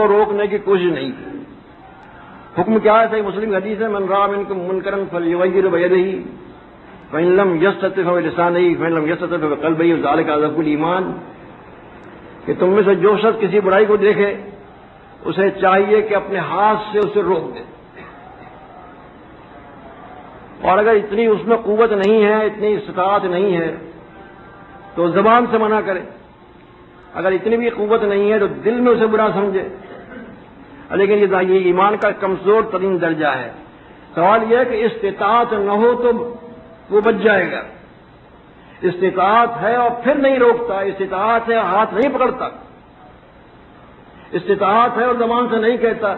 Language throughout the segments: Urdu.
روکنے کی کوشش نہیں کی۔ حکم کیا ہے؟ صحیح مسلم حدیث ہے، من رأى منکم منکرا فلیغیرہ بیدہ فإن لم یستطع فبلسانہ فإن لم یستطع فبقلبہ وذلک اضعف الایمان، کہ تم میں سے جو شخص کسی برائی کو دیکھے اسے چاہیے کہ اپنے ہاتھ سے اسے روک دے، اور اگر اتنی اس میں قوت نہیں ہے، اتنی استطاعت نہیں ہے تو زبان سے منع کرے، اگر اتنی بھی قوت نہیں ہے تو دل میں اسے برا سمجھے، لیکن یہ ایمان کا کمزور ترین درجہ ہے۔ سوال یہ ہے کہ استطاعت نہ ہو تو وہ بچ جائے گا، استطاعت ہے اور پھر نہیں روکتا، استطاعت ہے ہاتھ نہیں پکڑتا، استطاعت ہے اور زبان سے نہیں کہتا،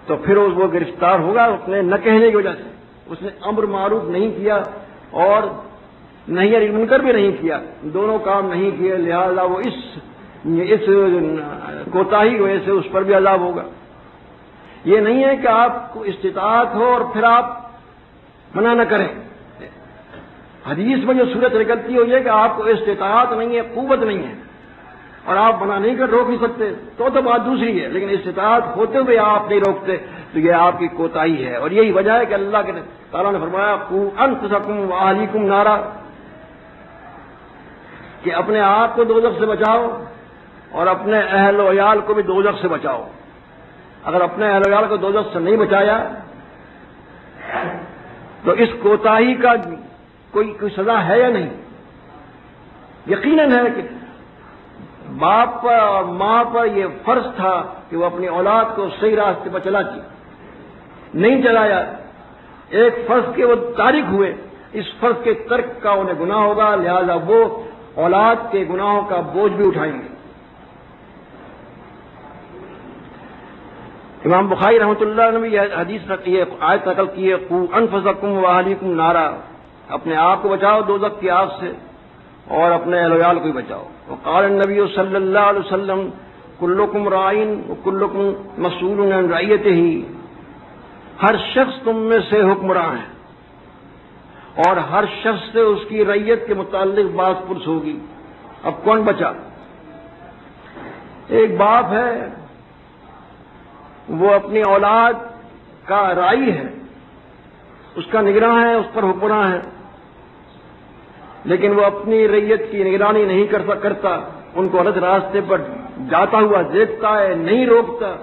تو پھر وہ گرفتار ہوگا اپنے نہ کہنے کی وجہ سے۔ اس نے امر معروف نہیں کیا اور نہی عن منکر بھی نہیں کیا، دونوں کام نہیں کیے، لہذا وہ اس کوتاہی کی وجہ سے اس پر بھی عذاب ہوگا۔ یہ نہیں ہے کہ آپ کو استطاعت ہو اور پھر آپ منع نہ کریں۔ حدیث میں جو صورت نکلتی ہو یہ کہ آپ کو استطاعت نہیں ہے، قوت نہیں ہے اور آپ منع نہیں کر روک نہیں سکتے تو بات دوسری ہے، لیکن استطاعت ہوتے ہوئے آپ نہیں روکتے تو یہ آپ کی کوتاہی ہے۔ اور یہی وجہ ہے کہ اللہ کے تعالیٰ نے فرمایا قوا انفسکم واہلیکم نارا، کہ اپنے آپ کو دوزخ سے بچاؤ اور اپنے اہل و عیال کو بھی دوزخ سے بچاؤ۔ اگر اپنے اہل و عیال کو دوزخ سے نہیں بچایا تو اس کوتاہی کا کوئی سزا ہے یا نہیں؟ یقیناً ہے کہ باپ پر اور ماں پر یہ فرض تھا کہ وہ اپنی اولاد کو صحیح راستے پر چلاتی، نہیں چلایا، ایک فرض کے وہ تارک ہوئے، اس فرض کے ترک کا انہیں گناہ ہوگا، لہذا وہ اولاد کے گناہوں کا بوجھ بھی اٹھائیں گے۔ امام بخاری رحمۃ اللہ نے بھی یہ حدیث یہ آیت نقل کی ہے، قوا انفسکم واہلیکم نارا، اپنے آپ کو بچاؤ دوزخ کی آگ سے اور اپنے اہل و عیال کو بھی بچاؤ۔ وقال النبی صلی اللہ علیہ وسلم کلکم راعٍ وکلکم مسئول عن رعیتہ، ہر شخص تم میں سے حکمراں ہے اور ہر شخص سے اس کی رعیت کے متعلق بات پرس ہوگی۔ اب کون بچا؟ ایک باپ ہے، وہ اپنی اولاد کا راعی ہے، اس کا نگراں ہے، اس پر حکمراں ہے، لیکن وہ اپنی رعیت کی نگرانی نہیں کرتا، ان کو غلط راستے پر جاتا ہوا دیکھتا ہے، نہیں روکتا،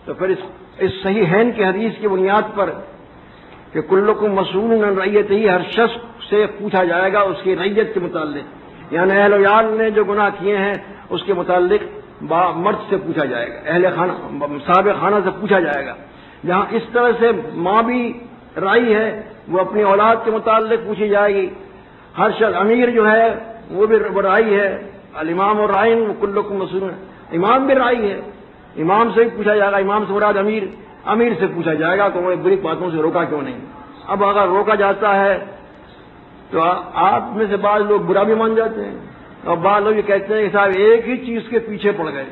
تو پھر اس صحیحین کی حدیث کی بنیاد پر کہ کلکم مسئول عن رعیتہ، ہر شخص سے پوچھا جائے گا اس کی رعیت کے متعلق، یعنی اہل و عیال نے جو گناہ کیے ہیں اس کے متعلق مرد سے پوچھا جائے گا، اہل خانہ صاحب خانہ سے پوچھا جائے گا۔ جہاں اس طرح سے ماں بھی رائی ہے وہ اپنی اولاد کے متعلق پوچھی جائے گی، ہر شخص امیر جو ہے وہ بھی رائی ہے، الامام الرائن کلکم مسئول، امام بھی رائی ہے، امام سے بھی پوچھا جائے گا، امام سے مراد امیر سے پوچھا جائے گا کہ انہوں نے بری باتوں سے روکا کیوں نہیں۔ اب اگر روکا جاتا ہے تو آپ میں سے بعض لوگ برا بھی مان جاتے ہیں اور بعض لوگ یہ کہتے ہیں کہ صاحب ایک ہی چیز کے پیچھے پڑ گئے،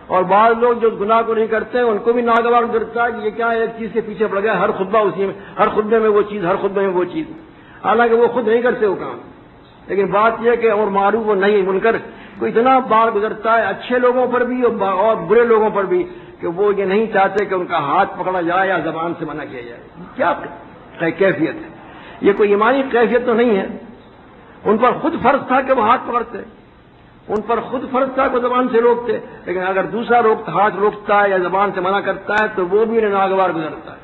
اور بعض لوگ جو گناہ کو نہیں کرتے ہیں ان کو بھی ناگوار گرتا ہے کہ یہ کیا ایک چیز کے پیچھے پڑ گئے، ہر خطبہ اسی میں، ہر خطبے میں وہ چیز، ہر خطبے میں وہ چیز، حالانکہ وہ خود نہیں کرتے وہ کام۔ لیکن بات یہ کہ امر معروف و نہی منکر کو اتنا بار گزرتا ہے اچھے لوگوں پر بھی اور برے لوگوں پر بھی کہ وہ یہ نہیں چاہتے کہ ان کا ہاتھ پکڑا جائے یا زبان سے منع کیا جائے۔ کیا کیفیت ہے؟ یہ کوئی ایمانی کیفیت تو نہیں ہے۔ ان پر خود فرض تھا کہ وہ ہاتھ پکڑتے، ان پر خود فرض تھا کہ زبان سے روکتے، لیکن اگر دوسرا ہاتھ روکتا ہے یا زبان سے منع کرتا ہے تو وہ بھی انہیں ناگوار گزرتا ہے۔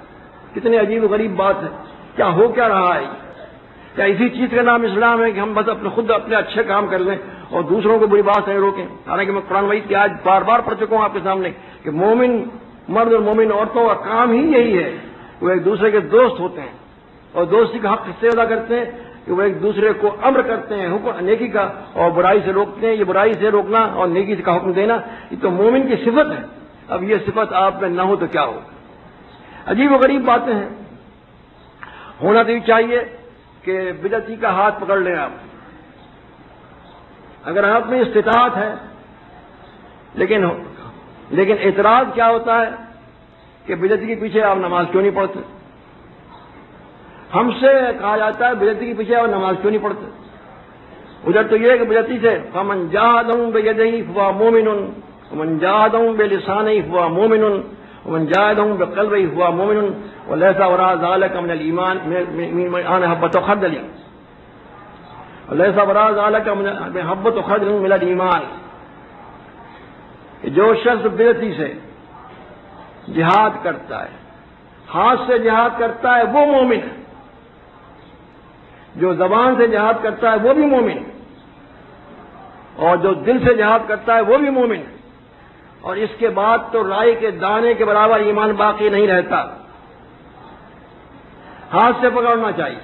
کتنی عجیب و غریب بات ہے۔ کیا ہو کیا رہا ہے؟ کیا اسی چیز کا نام اسلام ہے کہ ہم بس خود اپنے اچھے کام کر لیں اور دوسروں کو بری بات سے روکیں؟ حالانکہ میں قرآن مجید کی آج بار بار پڑھ چکا ہوں آپ کے سامنے کہ مومن مرد اور مومن عورتوں کا کام ہی یہی ہے، وہ ایک دوسرے کے دوست ہوتے ہیں اور دوستی کا حق اس سے ادا کرتے ہیں کہ وہ ایک دوسرے کو امر کرتے ہیں حکم نیکی کا اور برائی سے روکتے ہیں۔ یہ برائی سے روکنا اور نیکی کا حکم دینا یہ تو مومن کی صفت ہے۔ اب یہ صفت آپ میں نہ ہو تو کیا ہو؟ عجیب و غریب باتیں ہیں۔ ہونا تو یہ چاہیے کہ بدعتی کا ہاتھ پکڑ لیں آپ، اگر آپ میں استطاعت ہے، لیکن اعتراض کیا ہوتا ہے کہ بدعتی کے پیچھے آپ نماز کیوں نہیں پڑھتے؟ ہم سے کہا جاتا ہے بدعتی کے پیچھے آپ نماز کیوں نہیں پڑھتے؟ ادھر تو یہ ہے کہ بدعتی سے فمن جاہدہم بیدہ فہو مومن، ومن جاهدهم بلسانه فهو مؤمن ومن جاهدهم بقلبه فهو مؤمن وليس وراء ذلك من الإيمان من حبة خردل وليس وراء ذلك من حبة خردل من الإيمان. جو شخص بدعتی سے جہاد کرتا ہے، ہاتھ سے جہاد کرتا ہے، وہ مومن ہے. جو زبان سے جہاد کرتا ہے وہ بھی مومن ہے، اور جو دل سے جہاد کرتا ہے وہ بھی مومن ہے. اور اس کے بعد تو رائی کے دانے کے برابر ایمان باقی نہیں رہتا. ہاتھ سے پکڑنا چاہیے،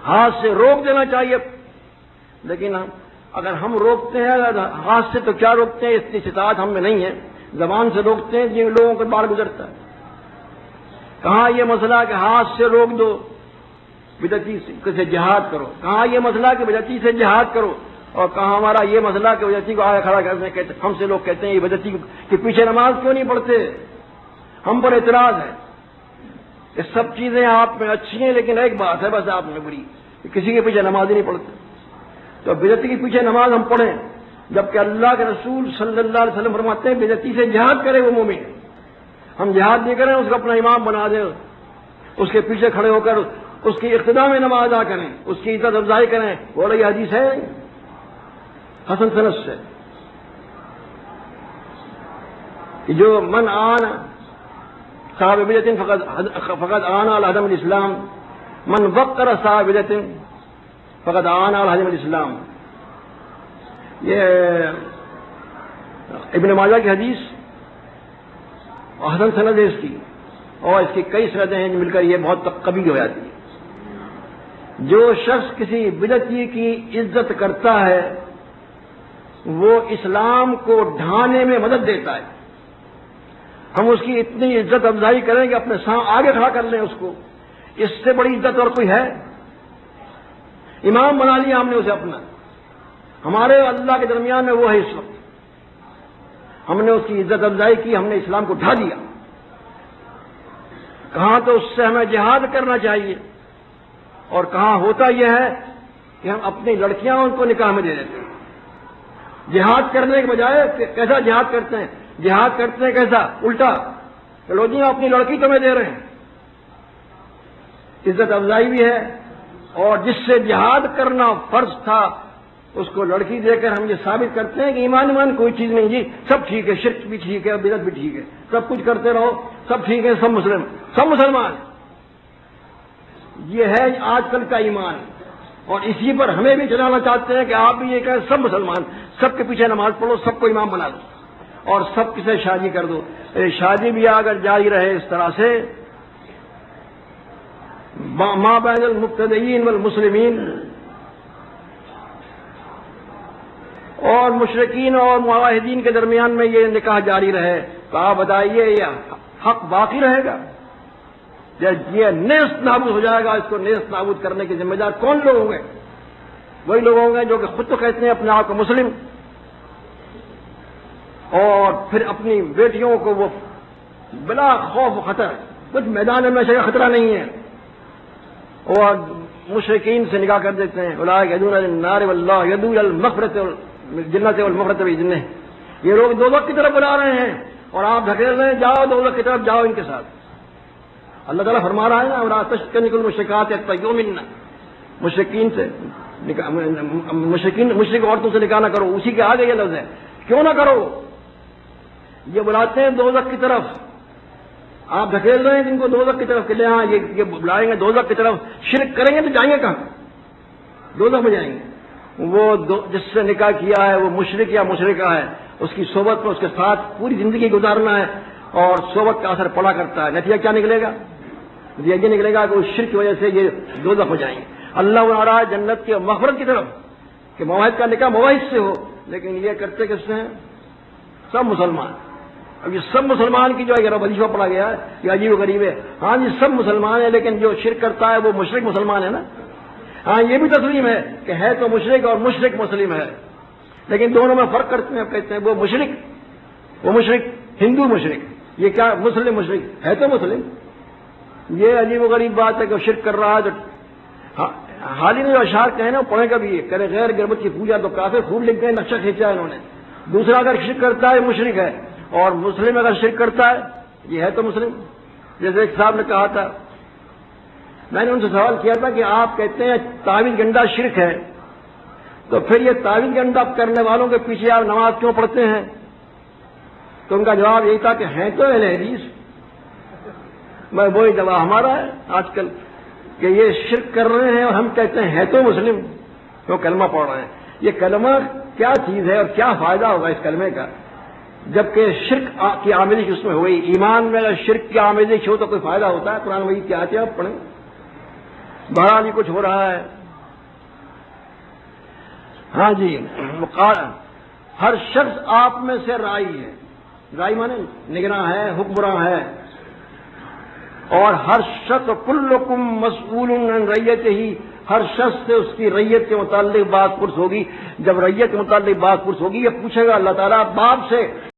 ہاتھ سے روک دینا چاہیے. لیکن اگر ہم روکتے ہیں ہاتھ سے تو کیا روکتے ہیں، اتنی استطاعت ہم میں نہیں ہے. زبان سے روکتے ہیں جن لوگوں کے بار گزرتا ہے. کہاں یہ مسئلہ کہ ہاتھ سے روک دو، بدعتی سے جہاد کرو. کہاں یہ مسئلہ کہ بدعتی سے جہاد کرو، اور کہاں ہمارا یہ مسئلہ کہ بدعتی کو آگے کھڑا کرنے کہتے. ہم سے لوگ کہتے ہیں یہ بدعتی کے پیچھے نماز کیوں نہیں پڑھتے، ہم پر اعتراض ہے. یہ سب چیزیں آپ میں اچھی ہیں، لیکن ایک بات ہے بس آپ میں بری، کہ کسی کے پیچھے نماز ہی نہیں پڑھتے. تو بدعتی کے پیچھے نماز ہم پڑھیں، جبکہ اللہ کے رسول صلی اللہ علیہ وسلم فرماتے ہیں بدعتی سے جہاد کرے وہ مومن. ہم جہاد نہیں کریں، اس کو اپنا امام بنا دیں، اس کے پیچھے کھڑے ہو کر اس کی اقتداء میں نماز ادا کریں، اس کی عزت افزائی کریں. بولے یہ حدیث ہے حسن سند سے کہ جو من آن صاحب بدعت فقد آن علی عدم الاسلام، من وقر صاحب بدعت فقد آن علی عدم الاسلام. یہ ابن ماجہ کی حدیث حسن سند ہے اس کی، اور اس کی کئی سندیں ہیں جو مل کر یہ بہت قوی ہو جاتی ہے. جو شخص کسی بدعتی کی عزت کرتا ہے وہ اسلام کو ڈھانے میں مدد دیتا ہے. ہم اس کی اتنی عزت افزائی کریں کہ اپنے سامنے آگے کھڑا کر لیں اس کو. اس سے بڑی عزت اور کوئی ہے؟ امام بنا لیا ہم نے اسے اپنا، ہمارے اللہ کے درمیان میں وہ ہے. اس وقت ہم نے اس کی عزت افزائی کی، ہم نے اسلام کو ڈھا دیا. کہاں تو اس سے ہمیں جہاد کرنا چاہیے، اور کہاں ہوتا یہ ہے کہ ہم اپنی لڑکیاں ان کو نکاح میں دے دیتے ہیں. جہاد کرنے کے بجائے کیسا جہاد کرتے ہیں، جہاد کرتے ہیں کیسا الٹا، چلو جی اپنی لڑکی تمہیں دے رہے ہیں. عزت افزائی بھی ہے، اور جس سے جہاد کرنا فرض تھا اس کو لڑکی دے کر ہم یہ ثابت کرتے ہیں کہ ایمان کوئی چیز نہیں جی، سب ٹھیک ہے، شرک بھی ٹھیک ہے، بدعت بھی ٹھیک ہے، سب کچھ کرتے رہو، سب ٹھیک ہے، سب مسلمان. یہ ہے آج کل کا ایمان، اور اسی پر ہمیں بھی چلانا چاہتے ہیں کہ آپ بھی یہ کہیں سب مسلمان، سب کے پیچھے نماز پڑھو، سب کو امام بنا دو، اور سب کے سے شادی کر دو. شادی بھی اگر جاری رہے اس طرح سے ما بین المبتدئین والمسلمین، اور مشرکین اور معاہدین کے درمیان میں یہ نکاح جاری رہے، تو آپ بتائیے یہ حق باقی رہے گا؟ یہ نیست نابود ہو جائے گا. اس کو نیست نابود کرنے کے ذمہ دار کون لوگ ہوں گے؟ وہی لوگ ہوں گے جو کہ خود تو کہتے ہیں اپنے آپ کو مسلم، اور پھر اپنی بیٹیوں کو وہ بلا خوف و خطر، کچھ میدان میں سے خطرہ نہیں ہے، اور مشرکین سے نکاح کر دیتے ہیں. اولئک یدعون الی النار واللہ یدعو الی المغفرۃ والجنۃ والمغفرۃ باذنہ. یہ لوگ دوزخ کی طرف بلا رہے ہیں، اور آپ دھکیل رہے ہیں جاؤ دوزخ کی طرف، جاؤ ان کے ساتھ. اللہ تعالیٰ فرما رہا ہے نا ولا تشتنکوا المشرکات حتی یؤمنن، مشرکین سے مشرک عورتوں سے نکاح نہ کرو. اسی کے آگے یہ لفظ ہے، کیوں نہ کرو؟ یہ بلاتے ہیں دوزخ کی طرف، آپ دھکیل رہے ہیں جن کو دوزخ کی طرف، کہ لے ہاں یہ بلائیں گے دوزخ کی طرف. شرک کریں گے تو جائیں گے کہاں؟ دوزخ میں جائیں گے. وہ جس سے نکاح کیا ہے وہ مشرک یا مشرکہ ہے، اس کی صحبت میں اس کے ساتھ پوری زندگی گزارنا ہے، اور صحبت کا اثر پڑا کرتا ہے. نتیجہ کیا نکلے گا؟ نتیجہ یہ نکلے گا کہ اس شرک کی وجہ سے یہ دوزخ ہو جائیں گے. اللہ بنا رہا ہے جنت کی مغفرت کی طرف کہ مواحد کا نکاح مواحد سے ہو، لیکن یہ کرتے کس سے ہیں؟ سب مسلمان. اب یہ سب مسلمان کی جو ہے وظیفہ پڑا گیا ہے، یہ عجیب و غریب ہے. ہاں جی سب مسلمان ہیں، لیکن جو شرک کرتا ہے وہ مشرک مسلمان ہے نا. ہاں یہ بھی تسلیم ہے کہ ہے تو مشرک اور مشرک مسلم ہے، لیکن دونوں میں فرق کرتے ہیں. کہتے ہیں وہ مشرک ہندو مشرک، یہ کیا مسلم مشرک ہے تو مسلم. یہ عجیب و غریب بات ہے کہ شرک کر رہا ہے. تو حال ہی میں جو اشعار کہے نا پڑھے کبھی کرے غیر گربت کی پوجا تو کافی خوب لکھتے ہیں، نقشہ کھینچا ہے انہوں نے. دوسرا اگر شرک کرتا ہے مشرک ہے، اور مسلم اگر شرک کرتا ہے یہ ہے تو مسلم. جیسے ایک صاحب نے کہا تھا، میں نے ان سے سوال کیا تھا کہ آپ کہتے ہیں تعویذ گنڈا شرک ہے، تو پھر یہ تعویذ گنڈا کرنے والوں کے پیچھے آپ نماز کیوں پڑھتے ہیں؟ تو ان کا جواب یہی تھا کہ ہیں تو اہل حدیث. میں وہی جواب ہمارا ہے آج کل کہ یہ شرک کر رہے ہیں اور ہم کہتے ہیں تو مسلم، تو کلمہ پڑھ رہے ہیں. یہ کلمہ کیا چیز ہے اور کیا فائدہ ہوگا اس کلمے کا، جبکہ شرک کی آمیزش اس میں ہوئی. ایمان میں اگر شرک کی آمیزش ہو تو کوئی فائدہ ہوتا ہے؟ قرآن وہی کیا آتے آپ پڑھیں. بہرحال یہ کچھ ہو رہا ہے. ہاں جی، ہر شخص آپ میں سے رائی ہے. رائی مانے نگراں ہے، حکمراں ہے. اور ہر شخص کلکم مسئول عن رعیتہ، ہر شخص سے اس کی ریت کے متعلق بات پرس ہوگی. جب ریت کے متعلق بات پرس ہوگی، یہ پوچھے گا اللہ تعالیٰ باپ سے